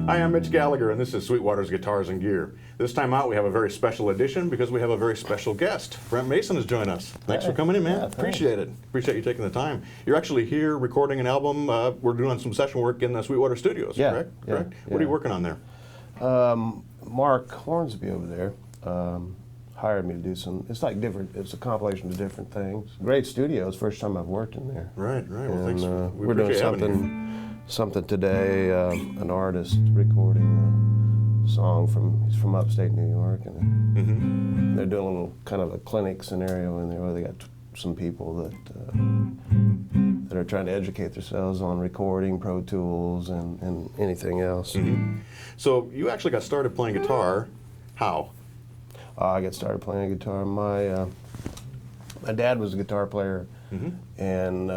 Hi, I'm Mitch Gallagher, and this is Sweetwater's Guitars and Gear. This time out, we have a very special edition because we have a very special guest. Brent Mason has joined us. Thanks for coming in, man. Yeah, Appreciate it. Appreciate you taking the time. You're actually here recording an album. We're doing some session work in the Sweetwater studios, correct? Yeah, Correct? What are you working on there? Mark Hornsby over there hired me to do some, it's like different, it's a compilation of different things. Great studios, first time I've worked in there. Right. Well, thanks. We're doing something today, an artist recording a song he's from upstate New York, and they're doing a little kind of a clinic scenario in there where they got some people that are trying to educate themselves on recording, Pro Tools, and anything else. So you actually got started playing guitar. How? I got started playing guitar. My dad was a guitar player, and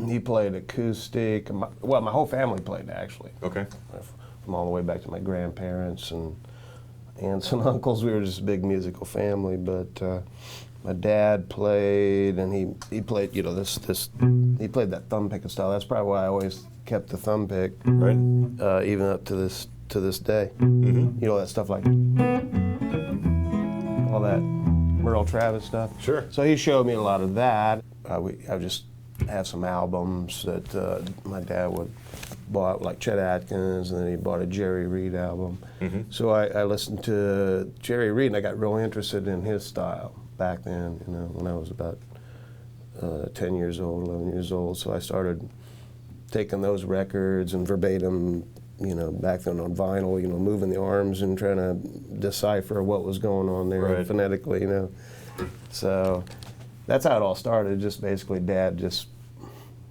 he played acoustic. My whole family played, actually. Okay. From all the way back to my grandparents and aunts and uncles. We were just a big musical family. But my dad played, and he played, you know, he played that thumb picking style. That's probably why I always kept the thumb pick, right? Even up to this day. You know, that stuff like all that Merle Travis stuff. Sure. So he showed me a lot of that. I just have some albums that my dad bought, like Chet Atkins, and then he bought a Jerry Reed album. So I listened to Jerry Reed, and I got real interested in his style back then, you know, when I was about 10 years old, 11 years old. So I started taking those records and verbatim, you know, back then on vinyl, you know, moving the arms and trying to decipher what was going on there phonetically, you know. So that's how it all started, just basically Dad just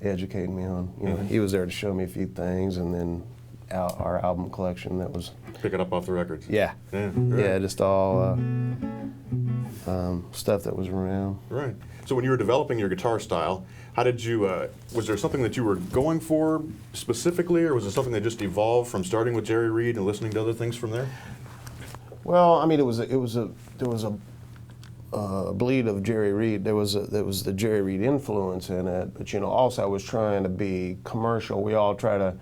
educating me on, you know, he was there to show me a few things, and then our album collection that was... Pick it up off the records. Yeah. Right. Yeah, just all stuff that was around. Right. So when you were developing your guitar style, how did you, was there something that you were going for specifically, or was it something that just evolved from starting with Jerry Reed and listening to other things from there? Well, I mean, there was a bleed of Jerry Reed. There was the Jerry Reed influence in it, but you know, also I was trying to be commercial. We all try to,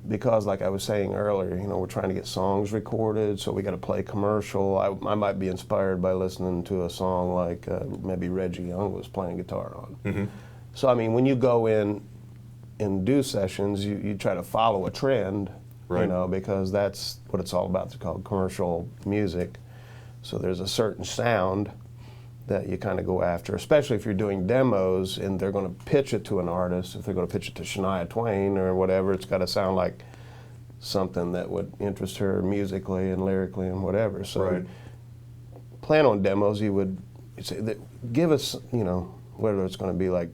because like I was saying earlier, you know, we're trying to get songs recorded, so we got to play commercial. I might be inspired by listening to a song like maybe Reggie Young was playing guitar on. So I mean, when you go in and do sessions, you try to follow a trend, you know, because that's what it's all about. It's called commercial music. So there's a certain sound that you kind of go after, especially if you're doing demos and they're going to pitch it to an artist. If they're going to pitch it to Shania Twain or whatever, it's got to sound like something that would interest her musically and lyrically and whatever. So plan on demos, you'd say, give us, you know, whether it's going to be like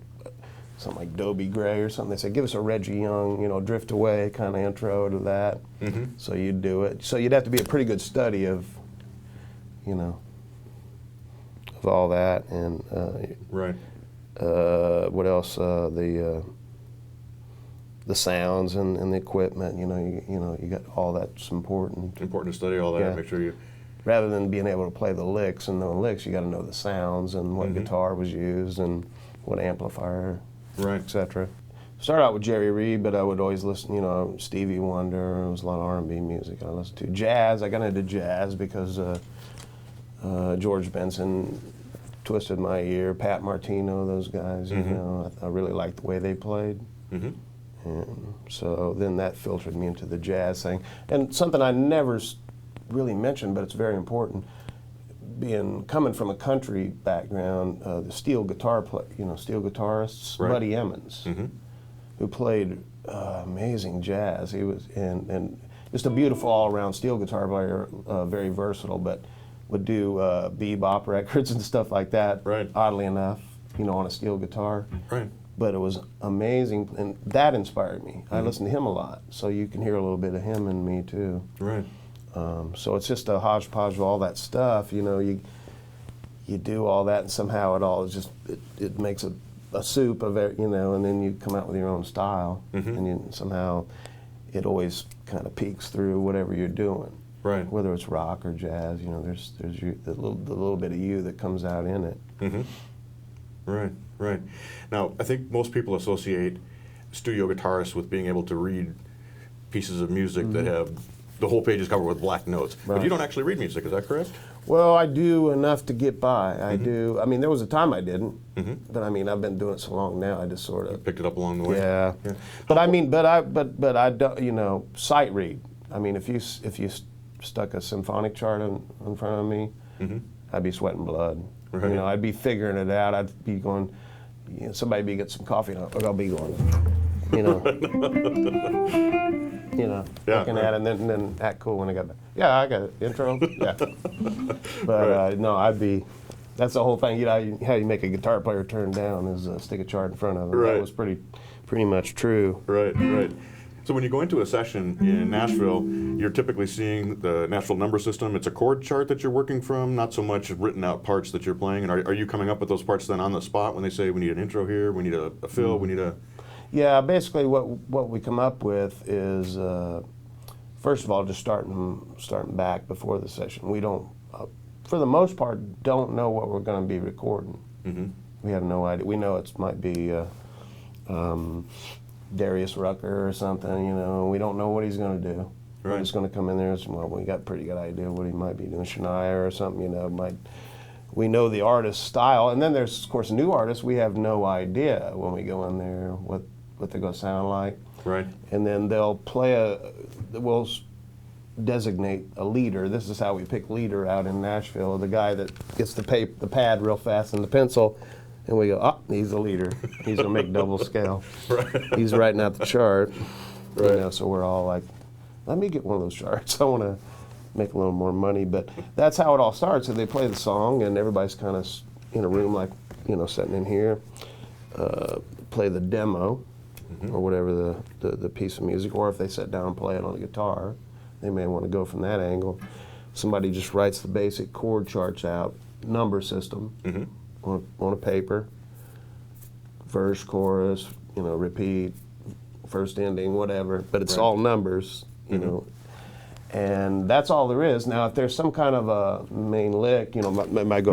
something like Dobie Gray or something. They say, give us a Reggie Young, you know, Drift Away kind of intro to that. So you'd do it. So you'd have to be a pretty good study of, you know, of all that, and what else? The sounds and the equipment. You know, you got all that's important. Important to study all that. Make sure you. Rather than being able to play the licks and know licks, you got to know the sounds and what guitar was used and what amplifier, etc. Started out with Jerry Reed, but I would always listen, you know, Stevie Wonder. There was a lot of R&B music I listened to. Jazz. I got into jazz because George Benson twisted my ear, Pat Martino, those guys, you know, I really liked the way they played. And so then that filtered me into the jazz thing. And something I never really mentioned, but it's very important, coming from a country background, the steel guitarists, Buddy Emmons, who played amazing jazz. He was, and just a beautiful all-around steel guitar player, very versatile, but would do bebop records and stuff like that, oddly enough, you know, on a steel guitar. But it was amazing, and that inspired me. I listened to him a lot, so you can hear a little bit of him in me too. So it's just a hodgepodge of all that stuff, you know, you do all that, and somehow it all is just, it makes a soup of it, you know, and then you come out with your own style, and somehow it always kind of peeks through whatever you're doing. Whether it's rock or jazz, you know, there's the little bit of you that comes out in it. Right. Now, I think most people associate studio guitarists with being able to read pieces of music that have the whole page is covered with black notes. But you don't actually read music, is that correct? Well, I do enough to get by. I do. I mean, there was a time I didn't, but I mean, I've been doing it so long now. I just sort of picked it up along the way. Yeah. But I mean, but I don't. You know, sight read. I mean, if you stuck a symphonic chart in front of me, I'd be sweating blood. Right. You know, I'd be figuring it out. I'd be going. You know, somebody be get some coffee, and I'll be going. You know. Looking at it, and then act cool when I got back. Yeah, I got it. Intro. Yeah. But no, I'd be. That's the whole thing. You know, how you make a guitar player turn down is stick a chart in front of them. Right. That was pretty much true. Right. So when you go into a session in Nashville, you're typically seeing the Nashville number system. It's a chord chart that you're working from, not so much written out parts that you're playing. And are you coming up with those parts then on the spot when they say we need an intro here, we need a fill, we need a... Yeah, basically what we come up with is, first of all, just starting back before the session. We don't, for the most part, don't know what we're going to be recording. We have no idea. We know it might be Darius Rucker or something, you know. We don't know what he's going to do. Right. We're just going to come in there and say, well, we got a pretty good idea what he might be doing, Shania or something, you know. We know the artist's style, and then there's, of course, new artists. We have no idea when we go in there what they're going to sound like. Right. And then we'll designate a leader. This is how we pick leader out in Nashville, the guy that gets the pad real fast and the pencil, and we go, oh, he's the leader. He's going to make double scale. Right. He's writing out the chart. Right. You know, so we're all like, let me get one of those charts. I want to make a little more money. But that's how it all starts. So they play the song, and everybody's kind of in a room like, you know, sitting in here, play the demo, or whatever the piece of music, or if they sit down and play it on the guitar, they may want to go from that angle. Somebody just writes the basic chord charts out, number system, on a paper, verse, chorus, you know, repeat, first ending, whatever, but it's all numbers, you know, and that's all there is. Now, if there's some kind of a main lick, you know, might go,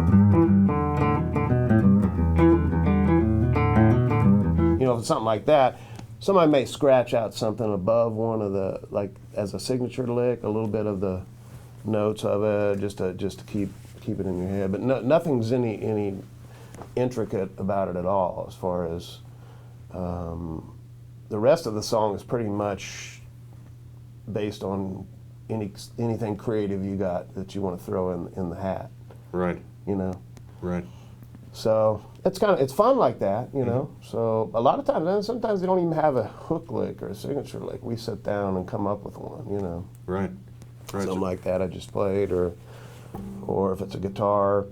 you know, if it's something like that, somebody may scratch out something above one of the, like as a signature lick, a little bit of the notes of it, just to keep it in your head. But nothing's any intricate about it at all. As far as the rest of the song is pretty much based on anything creative you got that you want to throw in the hat. Right. You know. Right. So it's fun like that, you know. So a lot of times, and sometimes they don't even have a hook lick or a signature lick. We sit down and come up with one, you know. Right. Something like that I just played, or if it's a guitar.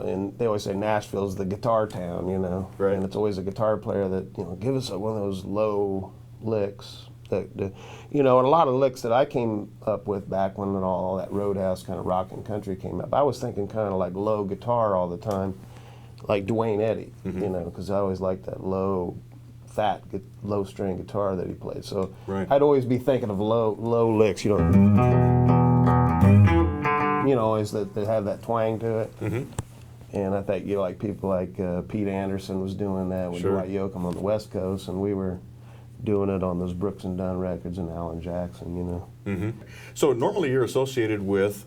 And they always say Nashville's the guitar town, you know. Right. And it's always a guitar player that, you know, give us one of those low licks. You know, and a lot of licks that I came up with back when all that Roadhouse kind of rock and country came up, I was thinking kind of like low guitar all the time, like Duane Eddy, you know, because I always liked that low, fat, low string guitar that he played. So I'd always be thinking of low licks, you know, always that have that twang to it. And I think, you know, like people like Pete Anderson was doing that with Dwight Yoakam on the West Coast, and we were doing it on those Brooks and Dunn records and Alan Jackson, you know. So normally you're associated with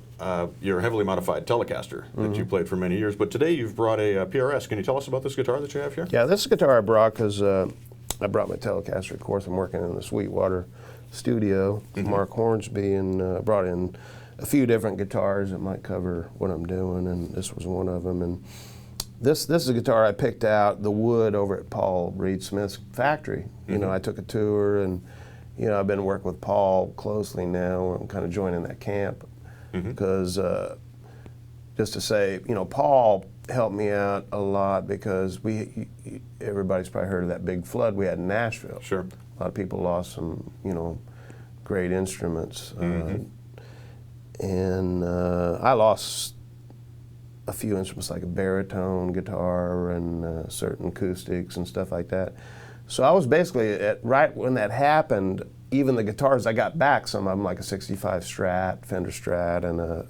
your heavily modified Telecaster that you played for many years, but today you've brought a PRS. Can you tell us about this guitar that you have here? Yeah, this guitar I brought because I brought my Telecaster. Of course, I'm working in the Sweetwater studio with Mark Hornsby, and brought in a few different guitars that might cover what I'm doing, and this was one of them. And this is a guitar I picked out, the wood over at Paul Reed Smith's factory. You know, I took a tour, and, you know, I've been working with Paul closely now. I'm kind of joining that camp because, just to say, you know, Paul helped me out a lot because everybody's probably heard of that big flood we had in Nashville. Sure. A lot of people lost some, you know, great instruments. And I lost a few instruments like a baritone guitar and certain acoustics and stuff like that. So I was basically, right when that happened, even the guitars I got back, some of them like a 65 Strat, Fender Strat, and a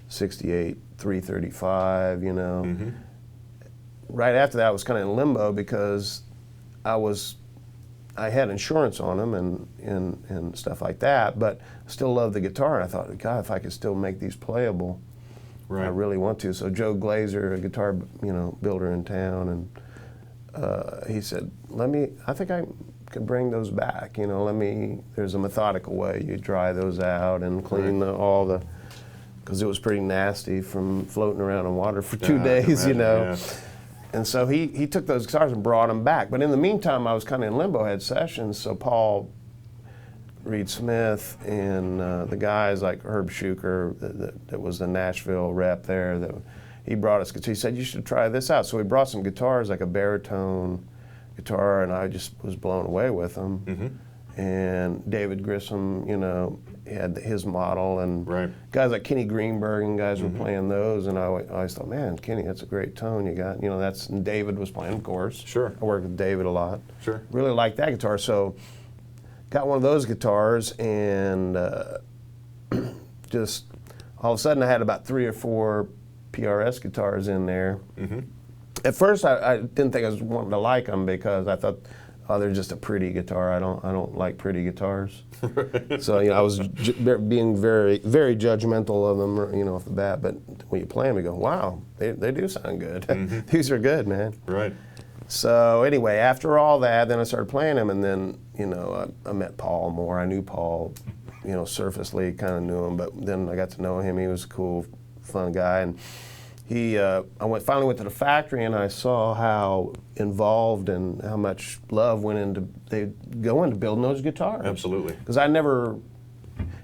68 335, you know. Right after that I was kind of in limbo because I I had insurance on them and stuff like that, but still loved the guitar. And I thought, God, if I could still make these playable, Right. I really want to. So Joe Glazer, a guitar builder in town, and he said, I think I could bring those back. There's a methodical way. You dry those out and clean because it was pretty nasty from floating around in water for 2 days, Yeah. And so he took those guitars and brought them back. But in the meantime, I was kind of in limbo, had sessions, so Paul Reed Smith and the guys like Herb Schuker, that was the Nashville rep there, he brought us, he said, you should try this out. So he brought some guitars, like a baritone guitar, and I just was blown away with them. Mm-hmm. And David Grissom, he had his model, and Right. guys like Kenny Greenberg and guys were playing those, and I always thought, man, Kenny, that's a great tone you got. And David was playing, of course. Sure. I worked with David a lot. Sure. Really liked that guitar, so got one of those guitars, and just all of a sudden I had about 3 or 4 PRS guitars in there. Mm-hmm. At first, I didn't think I was wanting to like them because I thought, oh, they're just a pretty guitar. I don't like pretty guitars. So I was being very, very judgmental of them, off the bat. But when you play them, you go, wow, they do sound good. Mm-hmm. These are good, man. Right. So anyway, after all that, then I started playing them, and then I met Paul more. I knew Paul, surfacely kind of knew him, but then I got to know him. He was a cool, fun guy, and I finally went to the factory, and I saw how involved and how much love they go into building those guitars. Absolutely. Because I never,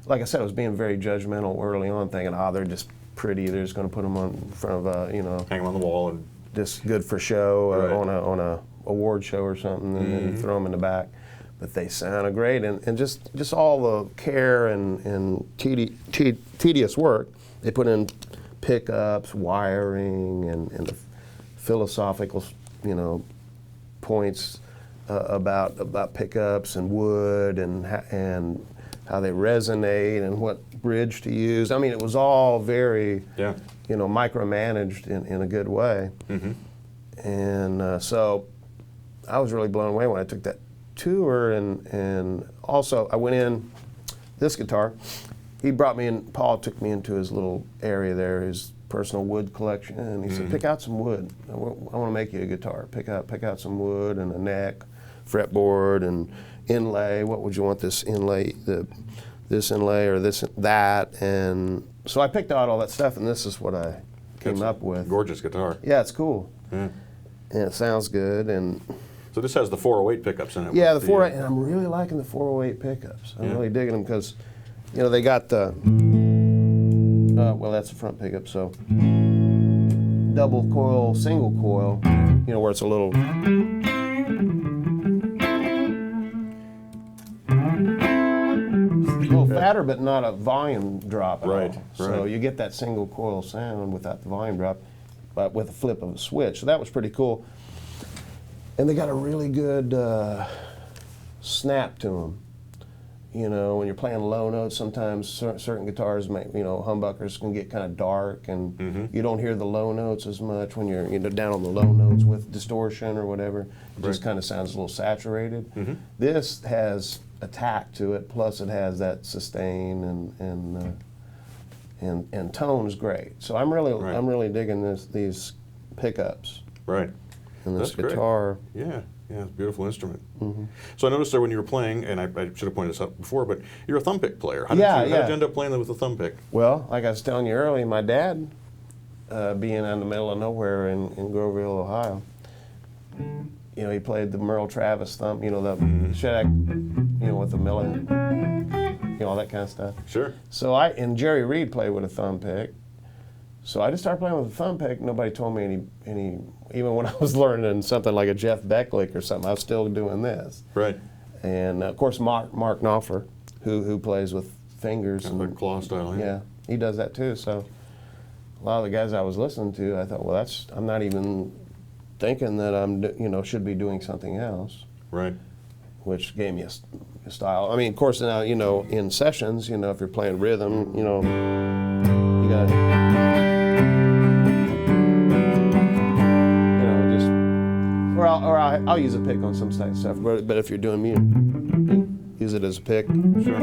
like I said, I was being very judgmental early on, thinking, they're just pretty. They're just going to put them in front of hang them on the wall and just good for show Right. on a award show or something, and then throw them in the back. But they sounded great, and just all the care and tedious work they put in pickups, wiring, and the philosophical, points about pickups and wood and how they resonate and what bridge to use. I mean, it was all very, micromanaged in a good way. Mm-hmm. And so I was really blown away when I took that tour, and also I went in, this guitar, he brought me in, Paul took me into his little area there, his personal wood collection, and he said, pick out some wood. I want to make you a guitar. Pick out some wood and a neck, fretboard, and inlay. What would you want this inlay, this inlay or that? And so I picked out all that stuff, and this is what I came up with. Gorgeous guitar. Yeah, it's cool. Yeah. And it sounds good. And so this has the 408 pickups in it. yeah, the 408, and I'm really liking the 408 pickups. I'm really digging them because, they got the, well, that's the front pickup, so double coil, single coil, where it's a little fatter, but not a volume drop at Right, all. So right. you get that single coil sound without the volume drop, but with a flip of a switch. So that was pretty cool. And they got a really good snap to them. When you're playing low notes, sometimes certain guitars, humbuckers can get kind of dark, and you don't hear the low notes as much when you're down on the low notes with distortion or whatever. It just kind of sounds a little saturated. This has attack to it, plus it has that sustain and tone's great. So I'm really digging these pickups. Right. And this That's guitar. Great. Yeah, it's a beautiful instrument. So I noticed there when you were playing, and I should have pointed this out before, but you're a thumb pick player. How did you end up playing with a thumb pick? Well, like I was telling you earlier, my dad, being out in the middle of nowhere in Groveville, Ohio, he played the Merle Travis thumb, the Shedak, with the Miller, all that kind of stuff. Sure. So and Jerry Reed played with a thumb pick. So I just started playing with a thumb pick. Nobody told me any. Even when I was learning something like a Jeff Becklick or something, I was still doing this. Right. And of course, Mark Knopfler, who plays with fingers. Kind of like claw style. Yeah, he does that too. So a lot of the guys I was listening to, I thought, well, I'm not even thinking that I'm, should be doing something else. Right. Which gave me a style. I mean, of course, now, in sessions, if you're playing rhythm, you got or I'll I'll use a pick on some stuff, but if you're doing music, use it as a pick. Sure.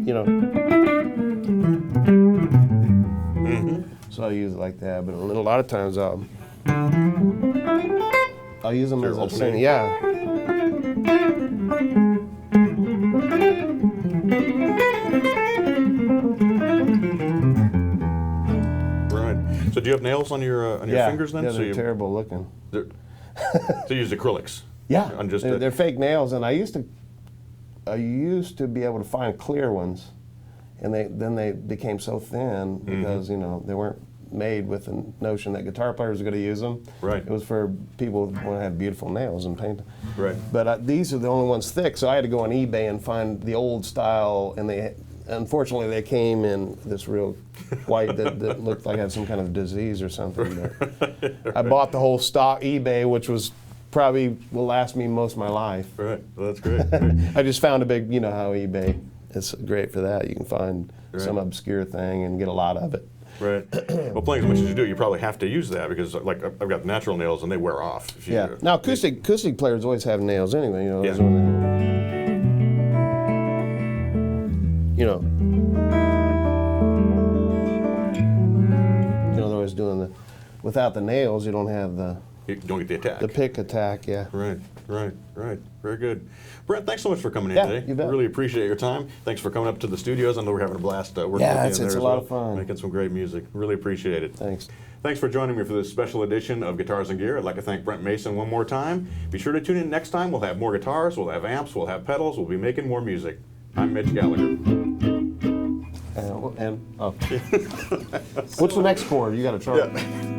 You know. So I'll use it like that, but a lot of times I'll use them as a sing. Yeah. Right. So do you have nails on your fingers then? Yeah, So they're terrible looking. So you use acrylics? Yeah, On just they're fake nails, and I used to be able to find clear ones, and then they became so thin because you know they weren't made with the notion that guitar players are going to use them. Right. It was for people who want to have beautiful nails and paint them. Right. But these are the only ones thick, so I had to go on eBay and find the old style, and unfortunately they came in this real white that looked like it had some kind of disease or something. I bought the whole stock eBay, which was probably will last me most of my life. Right. Well, that's great. I just found a big, you know how eBay is great for that. You can find some obscure thing and get a lot of it. Right. Well, playing as much as you do, you probably have to use that because, like, I've got natural nails and they wear off. If you, Yeah. Now, acoustic players always have nails anyway. You know. Yeah. You know. They're always doing the. Without the nails, you don't have the. You don't get the attack. The pick attack, yeah. Right. Very good. Brent, thanks so much for coming in Yeah, today. you bet. Really appreciate your time. Thanks for coming up to the studios. I know we're having a blast working with you. Yeah, in it's there a as lot well, of fun. Making some great music. Really appreciate it. Thanks. Thanks for joining me for this special edition of Guitars and Gear. I'd like to thank Brent Mason one more time. Be sure to tune in next time. We'll have more guitars, we'll have amps, we'll have pedals, we'll be making more music. I'm Mitch Gallagher. What's the next chord? You got to try. Yeah.